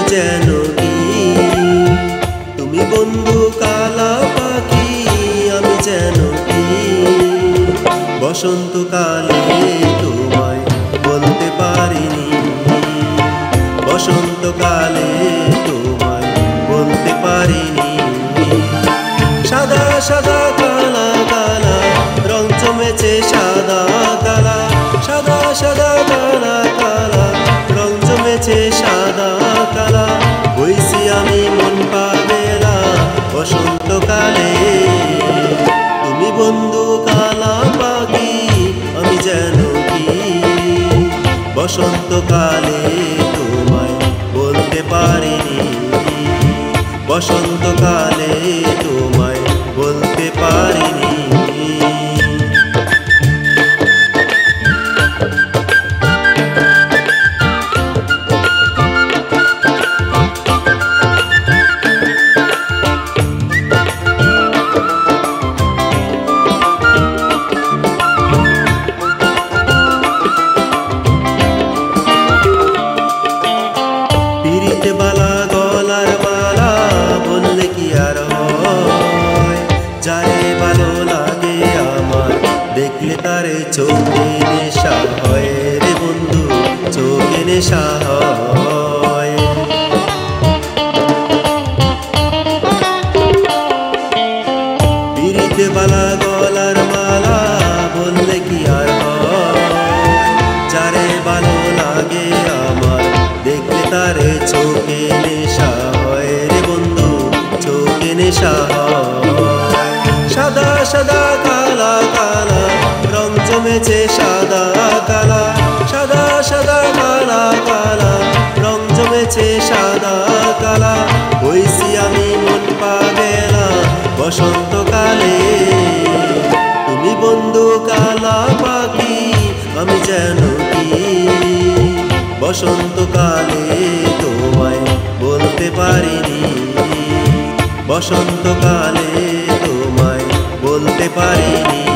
যেন কি তুমি বন্ধু কালা পাখি আমি যেন কি বসন্তকালে তোমায় বলতে পারিনি বসন্তকালে তোমায় বলতে পারিনি সাদা সাদা কালা কালা রং জমেছে সাদা কালা সাদা সাদা কালা কালা রং জমেছে সাদা কালা হইছি আমি মন পাগলা বসন্তকালে তুমি বন্ধু কালা পাখি আমি যেন কি বসন্তকালে তোমায় বলতে পারিনি বসন্তকালে তোমায় বলতে পারিনি পিরিতে বালা গলার মালা বললে কি আর হয় যারে ভালো লাগে আমার দেখলে তারে চোখে নেশা হয় রে বন্ধু চোখে নেশা হয় পিরিতে বালা গলার মালা বললে কি আর হয় যারে ভালো লাগে আমার দেখলে তারে চোখে নেশা হয় রে বন্ধু চোখে নেশা হয় সাদা সাদা কালা কালা রং জমেছে সাদা কালা সাদা সাদা কালা কালা রং জমেছে সাদা কালা হইছি আমি মন পাগলা বসন্তকালে তুমি বন্ধু কালা পাখি আমি যেন কি বসন্তকালে তোমায় বলতে পারিনি বসন্তকালে তোমায় বলতে পারিনি